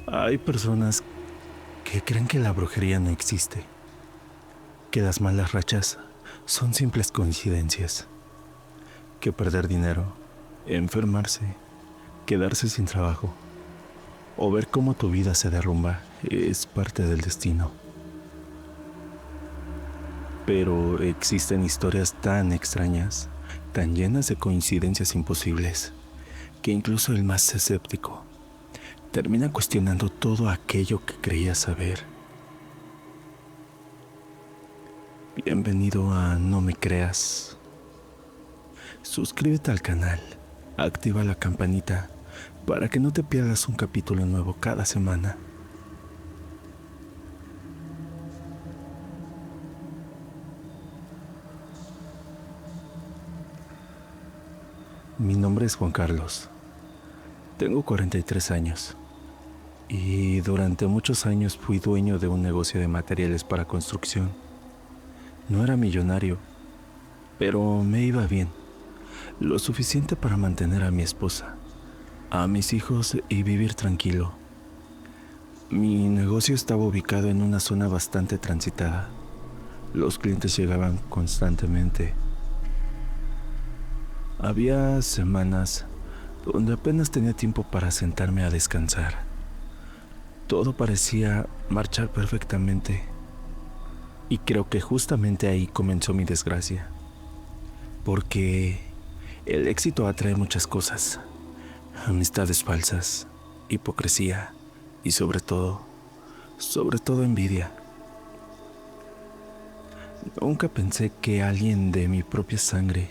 Hay personas que creen que la brujería no existe, que las malas rachas son simples coincidencias, que perder dinero, enfermarse, quedarse sin trabajo o ver cómo tu vida se derrumba es parte del destino. Pero existen historias tan extrañas, tan llenas de coincidencias imposibles, que incluso el más escéptico termina cuestionando todo aquello que creía saber. Bienvenido a No Me Creas. Suscríbete al canal, activa la campanita para que no te pierdas un capítulo nuevo cada semana. Mi nombre es Juan Carlos. Tengo 43 años y durante muchos años fui dueño de un negocio de materiales para construcción. No era millonario, pero me iba bien, lo suficiente para mantener a mi esposa, a mis hijos y vivir tranquilo. Mi negocio estaba ubicado en una zona bastante transitada. Los clientes llegaban constantemente. Había semanas donde apenas tenía tiempo para sentarme a descansar. Todo parecía marchar perfectamente. Y creo que justamente ahí comenzó mi desgracia. Porque el éxito atrae muchas cosas. Amistades falsas, hipocresía y sobre todo envidia. Nunca pensé que alguien de mi propia sangre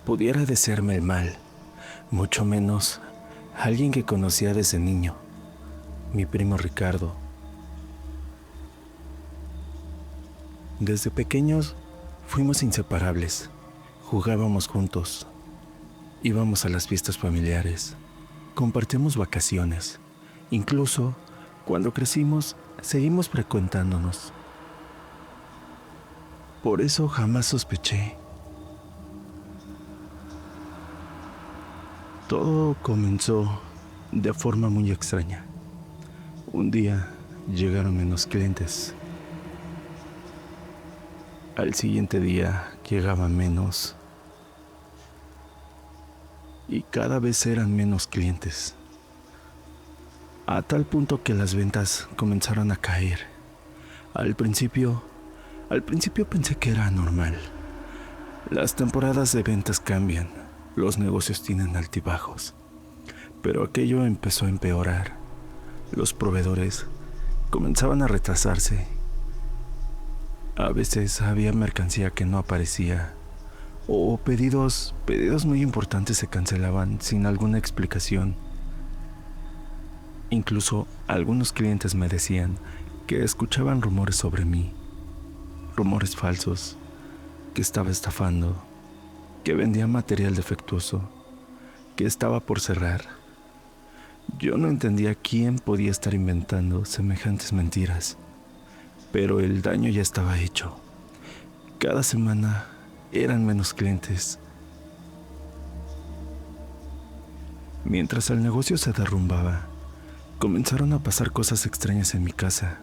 pudiera desearme el mal, mucho menos alguien que conocía desde niño, mi primo Ricardo. Desde pequeños fuimos inseparables, jugábamos juntos, íbamos a las fiestas familiares, compartíamos vacaciones, incluso cuando crecimos seguimos frecuentándonos. Por eso jamás sospeché. Todo comenzó de forma muy extraña. Un día llegaron menos clientes. Al siguiente día llegaban menos. Y cada vez eran menos clientes. A tal punto que las ventas comenzaron a caer. Al principio pensé que era normal. Las temporadas de ventas cambian. Los negocios tienen altibajos, pero aquello empezó a empeorar. Los proveedores comenzaban a retrasarse. A veces había mercancía que no aparecía, o pedidos muy importantes se cancelaban sin alguna explicación. Incluso algunos clientes me decían que escuchaban rumores sobre mí, rumores falsos, que estaba estafando, que vendía material defectuoso, que estaba por cerrar. Yo no entendía quién podía estar inventando semejantes mentiras, pero el daño ya estaba hecho. Cada semana eran menos clientes. Mientras el negocio se derrumbaba, comenzaron a pasar cosas extrañas en mi casa.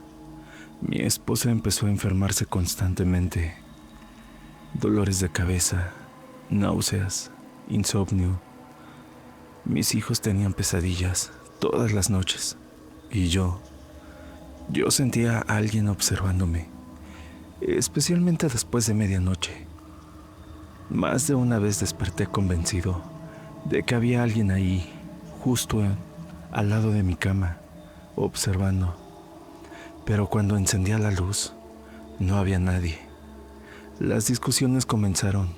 Mi esposa empezó a enfermarse constantemente. Dolores de cabeza, náuseas, insomnio. Mis hijos tenían pesadillas todas las noches. Y yo sentía a alguien observándome, especialmente después de medianoche. Más de una vez desperté convencido de que había alguien ahí, justo al lado de mi cama, observando. Pero cuando encendía la luz, no había nadie. Las discusiones comenzaron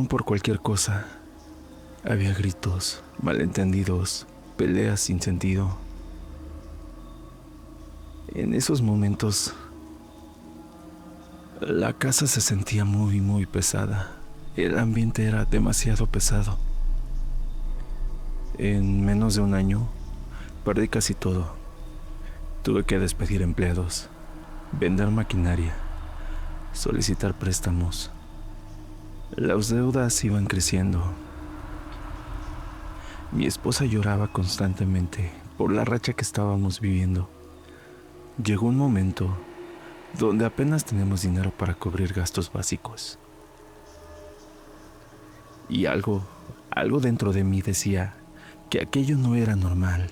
por cualquier cosa. Había gritos, malentendidos, peleas sin sentido. En esos momentos, la casa se sentía muy pesada. El ambiente era demasiado pesado. En menos de un año, perdí casi todo. Tuve que despedir empleados, vender maquinaria, solicitar préstamos. Las deudas iban creciendo. Mi esposa lloraba constantemente por la racha que estábamos viviendo. Llegó un momento donde apenas tenemos dinero para cubrir gastos básicos. Y algo dentro de mí decía que aquello no era normal.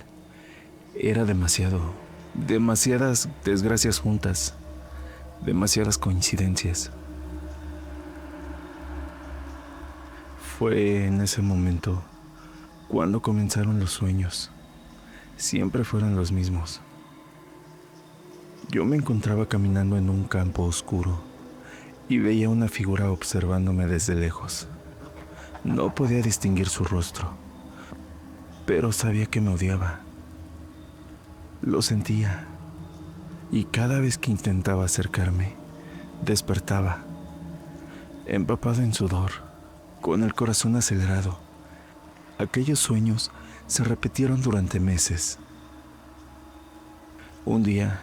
Era demasiadas desgracias juntas, demasiadas coincidencias. Fue en ese momento cuando comenzaron los sueños. Siempre fueron los mismos. Yo me encontraba caminando en un campo oscuro y veía una figura observándome desde lejos. No podía distinguir su rostro, pero sabía que me odiaba. Lo sentía, y cada vez que intentaba acercarme, despertaba, empapado en sudor, con el corazón acelerado. Aquellos sueños se repitieron durante meses. Un día,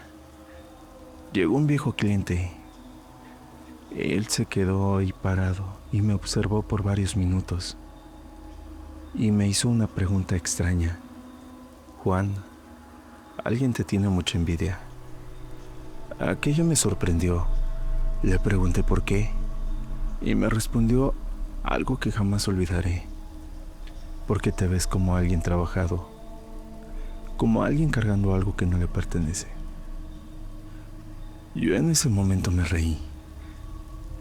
llegó un viejo cliente. Él se quedó ahí parado y me observó por varios minutos. Y me hizo una pregunta extraña. Juan, alguien te tiene mucha envidia. Aquello me sorprendió. Le pregunté por qué. Y me respondió algo que jamás olvidaré. Porque te ves como alguien trabajado. Como alguien cargando algo que no le pertenece. Yo en ese momento me reí.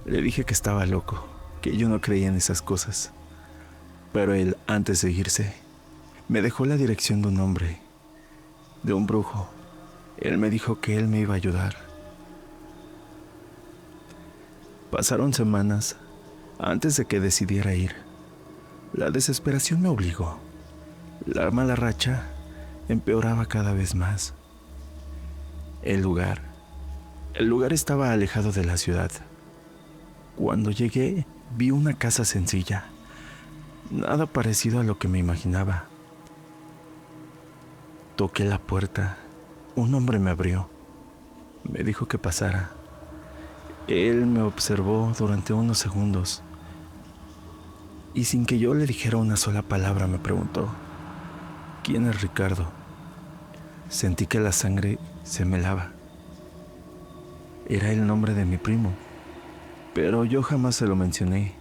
Le dije que estaba loco, que yo no creía en esas cosas. Pero él, antes de irse, me dejó la dirección de un hombre, de un brujo. Él me dijo que él me iba a ayudar. Pasaron semanas antes de que decidiera ir. La desesperación me obligó. La mala racha empeoraba cada vez más. El lugar estaba alejado de la ciudad. Cuando llegué, vi una casa sencilla, nada parecido a lo que me imaginaba. Toqué la puerta. Un hombre me abrió. Me dijo que pasara. Él me observó durante unos segundos y sin que yo le dijera una sola palabra me preguntó: ¿quién es Ricardo? Sentí que la sangre se me helaba. Era el nombre de mi primo, pero yo jamás se lo mencioné.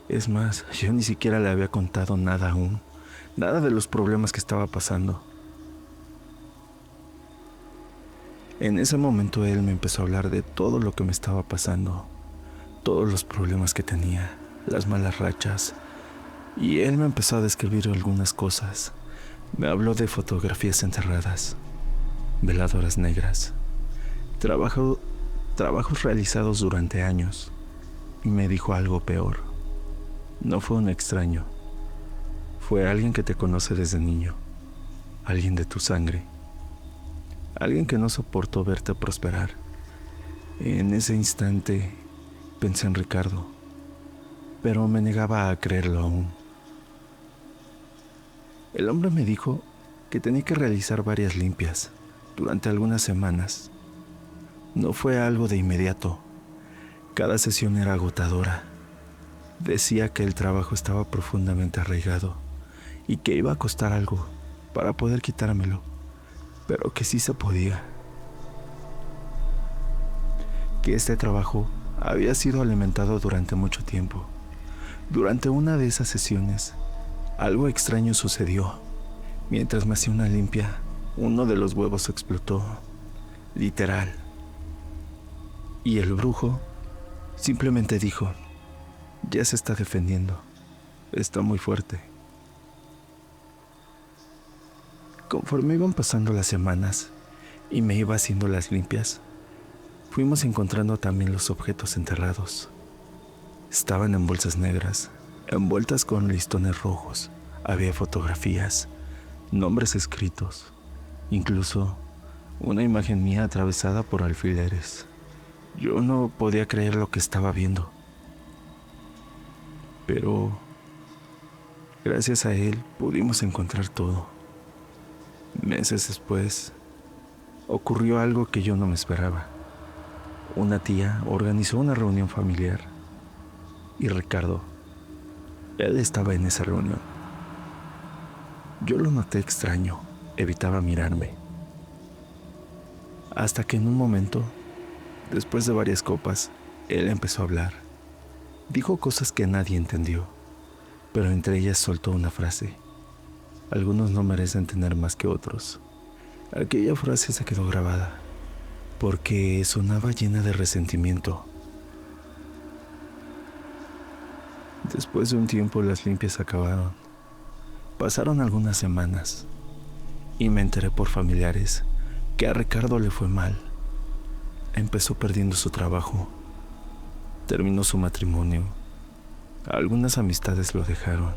Es más, yo ni siquiera le había contado nada aún, nada de los problemas que estaba pasando. En ese momento él me empezó a hablar de todo lo que me estaba pasando, todos los problemas que tenía, las malas rachas, y él me empezó a describir algunas cosas. Me habló de fotografías enterradas, veladoras negras, trabajos realizados durante años, y me dijo algo peor. No fue un extraño, fue alguien que te conoce desde niño, alguien de tu sangre, alguien que no soportó verte prosperar. En ese instante pensé en Ricardo, pero me negaba a creerlo aún. El hombre me dijo que tenía que realizar varias limpias durante algunas semanas. No fue algo de inmediato. Cada sesión era agotadora. Decía que el trabajo estaba profundamente arraigado y que iba a costar algo para poder quitármelo, pero que sí se podía. Que este trabajo había sido alimentado durante mucho tiempo. Durante una de esas sesiones, algo extraño sucedió. Mientras me hacía una limpia, uno de los huevos explotó, literal. Y el brujo simplemente dijo: ya se está defendiendo, está muy fuerte. Conforme iban pasando las semanas y me iba haciendo las limpias, fuimos encontrando también los objetos enterrados. Estaban en bolsas negras, envueltas con listones rojos. Había fotografías, nombres escritos, incluso una imagen mía atravesada por alfileres. Yo no podía creer lo que estaba viendo. Pero gracias a él pudimos encontrar todo. Meses después, ocurrió algo que yo no me esperaba. Una tía organizó una reunión familiar y Ricardo, él estaba en esa reunión. Yo lo noté extraño. evitaba mirarme. Hasta que en un momento, después de varias copas, él empezó a hablar. Dijo cosas que nadie entendió, pero entre ellas soltó una frase. Algunos no merecen tener más que otros. Aquella frase se quedó grabada, porque sonaba llena de resentimiento. Después de un tiempo las limpias acabaron. Pasaron algunas semanas y me enteré por familiares que a Ricardo le fue mal. Empezó perdiendo su trabajo, terminó su matrimonio, algunas amistades lo dejaron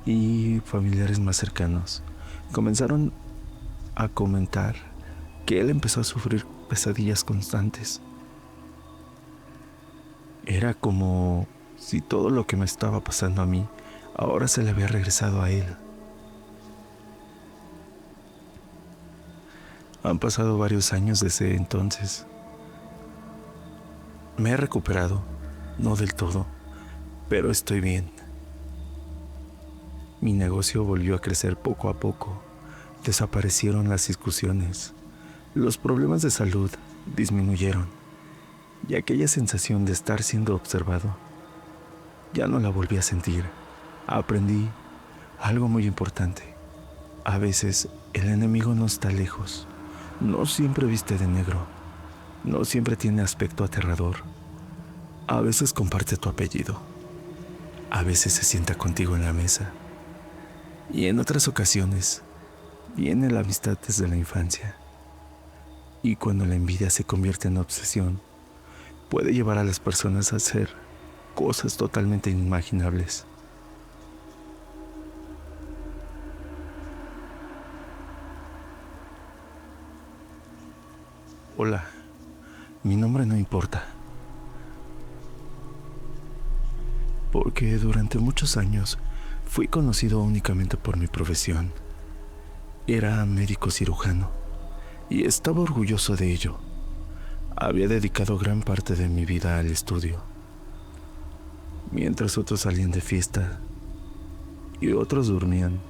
y familiares más cercanos comenzaron a comentar que él empezó a sufrir pesadillas constantes. Era como si todo lo que me estaba pasando a mí ahora se le había regresado a él. Han pasado varios años desde entonces. Me he recuperado, no del todo, pero estoy bien. Mi negocio volvió a crecer poco a poco. Desaparecieron las discusiones. Los problemas de salud disminuyeron. Y aquella sensación de estar siendo observado, ya no la volví a sentir. Aprendí algo muy importante. A veces el enemigo no está lejos. No siempre viste de negro. No siempre tiene aspecto aterrador. A veces comparte tu apellido. A veces se sienta contigo en la mesa. Y en otras ocasiones viene la amistad desde la infancia. Y cuando la envidia se convierte en obsesión, puede llevar a las personas a hacer cosas totalmente inimaginables. Hola, mi nombre no importa, porque durante muchos años fui conocido únicamente por mi profesión. Era médico cirujano y estaba orgulloso de ello. Había dedicado gran parte de mi vida al estudio. Mientras otros salían de fiesta y otros dormían,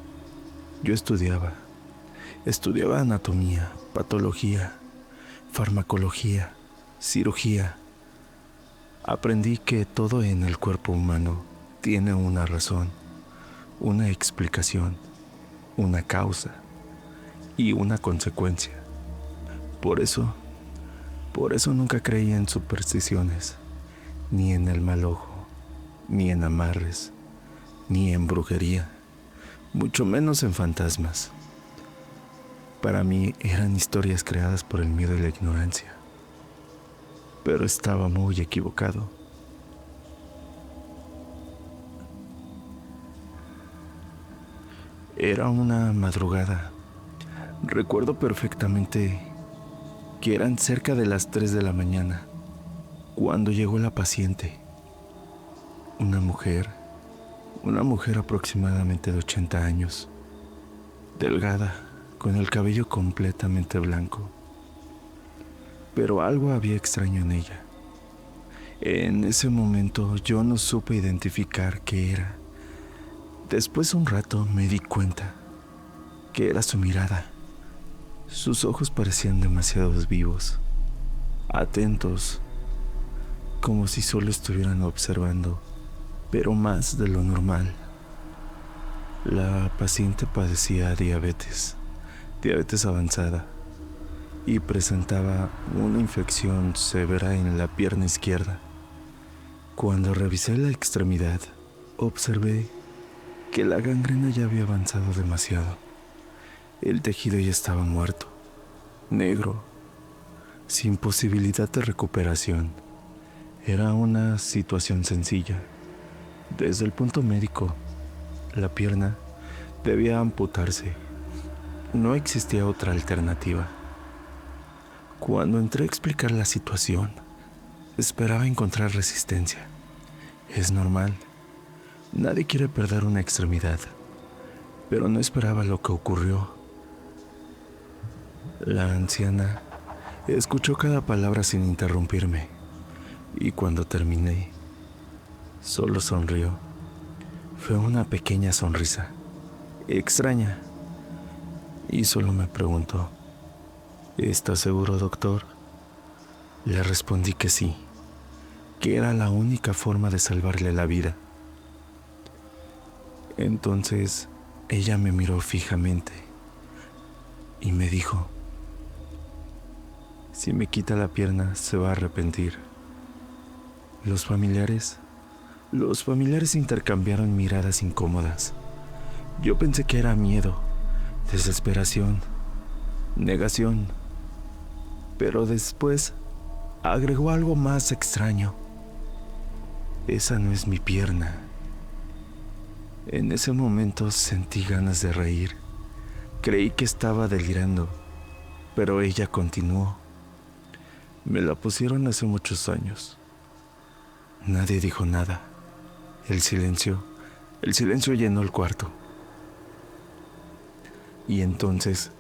yo estudiaba. Estudiaba anatomía, patología, farmacología, cirugía. Aprendí que todo en el cuerpo humano tiene una razón, una explicación, una causa y una consecuencia. Por eso nunca creí en supersticiones, ni en el mal ojo, ni en amarres, ni en brujería, mucho menos en fantasmas. Para mí eran historias creadas por el miedo y la ignorancia. Pero estaba muy equivocado. Era una madrugada. Recuerdo perfectamente que eran cerca de las 3 de la mañana, cuando llegó la paciente. Una mujer aproximadamente de 80 años, delgada, con el cabello completamente blanco. Pero algo había extraño en ella. En ese momento yo no supe identificar qué era. Después de un rato me di cuenta que era su mirada. Sus ojos parecían demasiado vivos, atentos, como si solo estuvieran observando, pero más de lo normal. La paciente padecía diabetes avanzada, y presentaba una infección severa en la pierna izquierda. Cuando revisé la extremidad, observé que la gangrena ya había avanzado demasiado. El tejido ya estaba muerto, negro, sin posibilidad de recuperación. Era una situación sencilla. Desde el punto médico, la pierna debía amputarse. No existía otra alternativa. Cuando entré a explicar la situación, esperaba encontrar resistencia. Es normal. Nadie quiere perder una extremidad, pero no esperaba lo que ocurrió. La anciana escuchó cada palabra sin interrumpirme, y cuando terminé, solo sonrió. Fue una pequeña sonrisa, extraña, y solo me preguntó: ¿estás seguro, doctor? Le respondí que sí, que era la única forma de salvarle la vida. Entonces ella me miró fijamente y me dijo: si me quita la pierna se va a arrepentir. Los familiares intercambiaron miradas incómodas. Yo pensé que era miedo, desesperación, negación, pero después agregó algo más extraño: esa no es mi pierna. En ese momento sentí ganas de reír. Creí que estaba delirando, pero ella continuó: me la pusieron hace muchos años. Nadie dijo nada. El silencio llenó el cuarto. Y entonces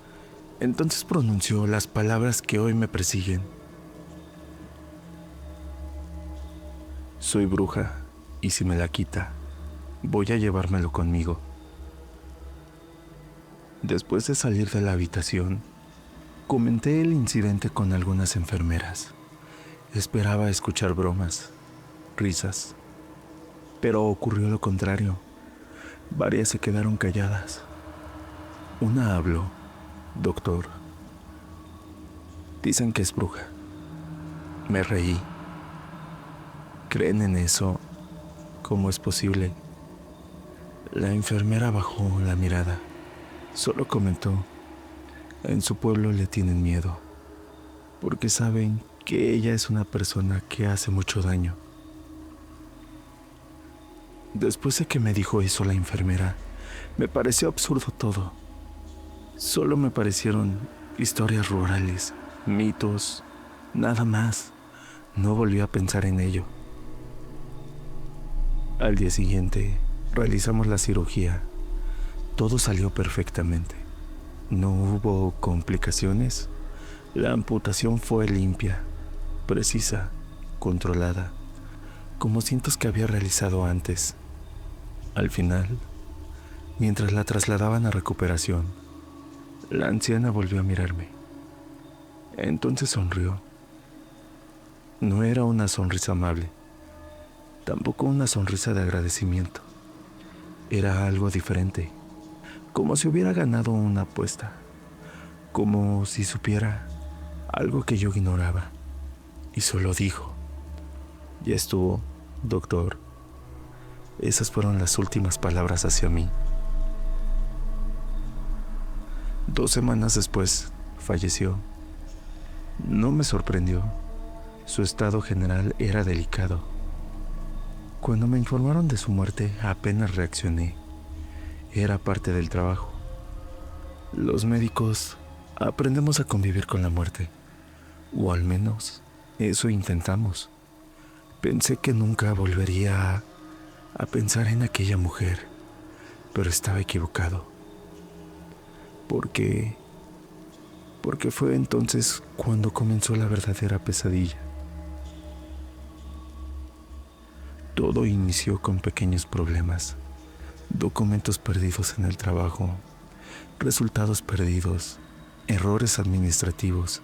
pronunció las palabras que hoy me persiguen: soy bruja, y si me la quita, voy a llevármelo conmigo. Después de salir de la habitación, comenté el incidente con algunas enfermeras. Esperaba escuchar bromas, risas, pero ocurrió lo contrario. Varias se quedaron calladas. Una habló: doctor, dicen que es bruja. Me reí. ¿Creen en eso? ¿Cómo es posible? La enfermera bajó la mirada. Solo comentó: en su pueblo le tienen miedo, porque saben que ella es una persona que hace mucho daño. Después de que me dijo eso la enfermera, me pareció absurdo todo. Solo me parecieron historias rurales, mitos, nada más. No volví a pensar en ello. Al día siguiente, realizamos la cirugía. Todo salió perfectamente. No hubo complicaciones. La amputación fue limpia, precisa, controlada, como cientos que había realizado antes. Al final, mientras la trasladaban a recuperación, la anciana volvió a mirarme. Entonces sonrió. No era una sonrisa amable, tampoco una sonrisa de agradecimiento. Era algo diferente, como si hubiera ganado una apuesta, como si supiera algo que yo ignoraba. Y solo dijo: ya estuvo, doctor. Esas fueron las últimas palabras hacia mí. 2 semanas después, falleció. No me sorprendió. Su estado general era delicado. Cuando me informaron de su muerte, apenas reaccioné. Era parte del trabajo. Los médicos aprendemos a convivir con la muerte, o al menos eso intentamos. Pensé que nunca volvería a pensar en aquella mujer, pero estaba equivocado. Porque fue entonces cuando comenzó la verdadera pesadilla. Todo inició con pequeños problemas: documentos perdidos en el trabajo, resultados perdidos, errores administrativos,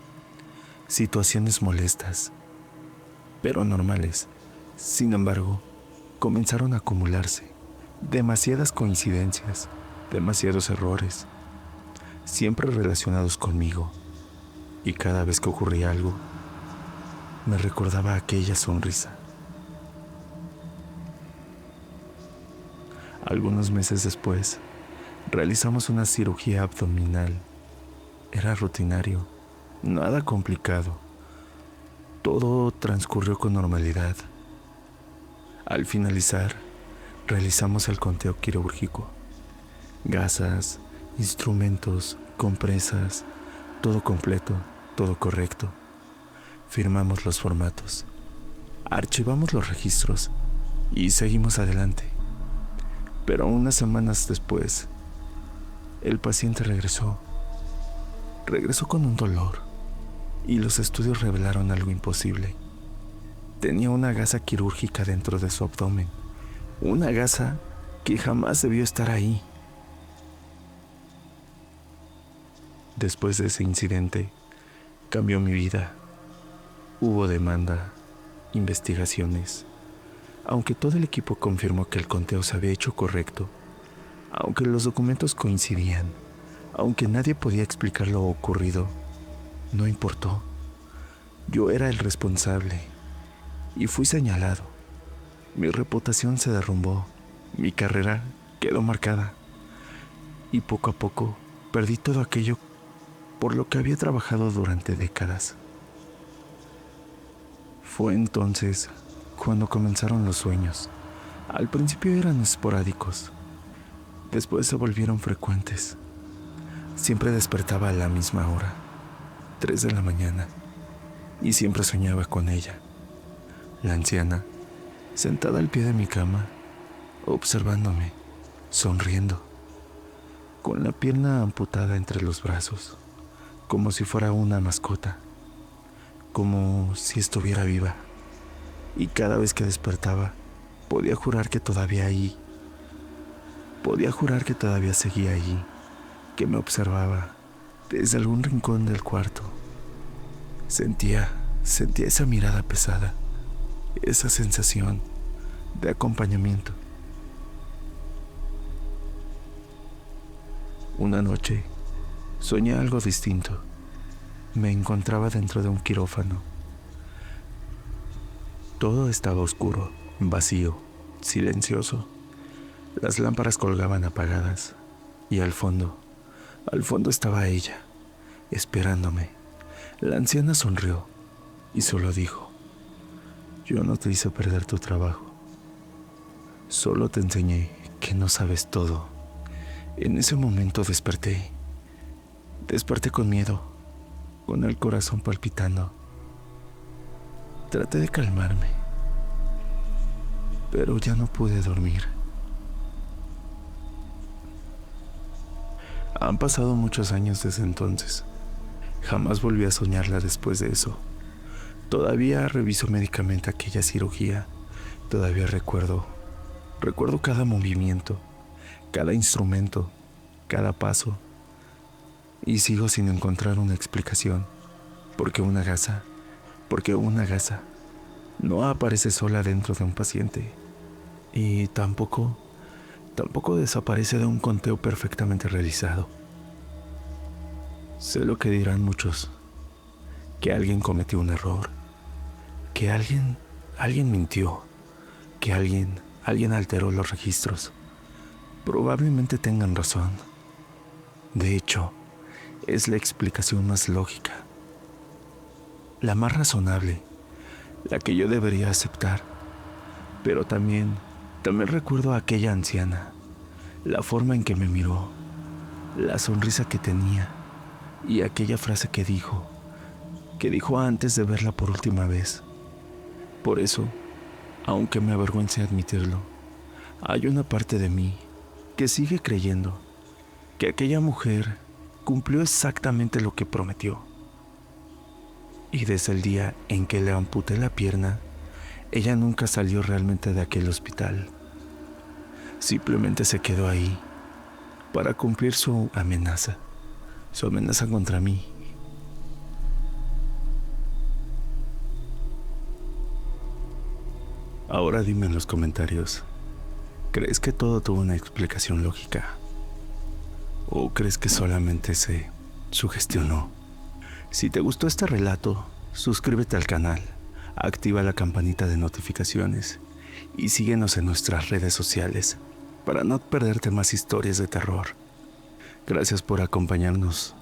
situaciones molestas, pero normales. Sin embargo, comenzaron a acumularse demasiadas coincidencias, demasiados errores, siempre relacionados conmigo, y cada vez que ocurría algo, me recordaba aquella sonrisa. Algunos meses después, realizamos una cirugía abdominal. Era rutinario, nada complicado. Todo transcurrió con normalidad. Al finalizar, realizamos el conteo quirúrgico. Gasas, instrumentos, compresas, todo completo, todo correcto. Firmamos los formatos, archivamos los registros y seguimos adelante. Pero unas semanas después, el paciente regresó con un dolor, y los estudios revelaron algo imposible. Tenía una gasa quirúrgica dentro de su abdomen, una gasa que jamás debió estar ahí. Después de ese incidente, cambió mi vida. Hubo demanda, investigaciones. Aunque todo el equipo confirmó que el conteo se había hecho correcto, aunque los documentos coincidían, aunque nadie podía explicar lo ocurrido, no importó. Yo era el responsable y fui señalado. Mi reputación se derrumbó, mi carrera quedó marcada y poco a poco perdí todo aquello por lo que había trabajado durante décadas. Fue entonces cuando comenzaron los sueños. Al principio eran esporádicos, después se volvieron frecuentes. Siempre despertaba a la misma hora, 3 de la mañana, y siempre soñaba con ella, la anciana, sentada al pie de mi cama, observándome, sonriendo, con la pierna amputada entre los brazos, como si fuera una mascota, como si estuviera viva. Y cada vez que despertaba, podía jurar que todavía ahí, podía jurar que todavía seguía allí, que me observaba desde algún rincón del cuarto. Sentía esa mirada pesada, esa sensación de acompañamiento. Una noche, soñé algo distinto. Me encontraba dentro de un quirófano. Todo estaba oscuro, vacío, silencioso. Las lámparas colgaban apagadas y al fondo estaba ella, esperándome. La anciana sonrió y solo dijo: yo no te hice perder tu trabajo, solo te enseñé que no sabes todo. En ese momento desperté con miedo, con el corazón palpitando. Traté de calmarme, pero ya no pude dormir. Han pasado muchos años desde entonces. Jamás volví a soñarla después de eso. Todavía reviso médicamente aquella cirugía. Todavía recuerdo cada movimiento, cada instrumento, cada paso. Y sigo sin encontrar una explicación. Porque una gasa no aparece sola dentro de un paciente. Y tampoco desaparece de un conteo perfectamente realizado. Sé lo que dirán muchos, que alguien cometió un error, que alguien mintió, que alguien alteró los registros. Probablemente tengan razón. De hecho, es la explicación más lógica, la más razonable, la que yo debería aceptar. Pero también recuerdo a aquella anciana, la forma en que me miró, la sonrisa que tenía y aquella frase que dijo antes de verla por última vez. Por eso, aunque me avergüence admitirlo, hay una parte de mí que sigue creyendo que aquella mujer cumplió exactamente lo que prometió. Y desde el día en que le amputé la pierna, ella nunca salió realmente de aquel hospital. Simplemente se quedó ahí para cumplir su amenaza contra mí. Ahora dime en los comentarios, ¿crees que todo tuvo una explicación lógica? ¿O crees que solamente se sugestionó? Si te gustó este relato, suscríbete al canal, activa la campanita de notificaciones y síguenos en nuestras redes sociales para no perderte más historias de terror. Gracias por acompañarnos.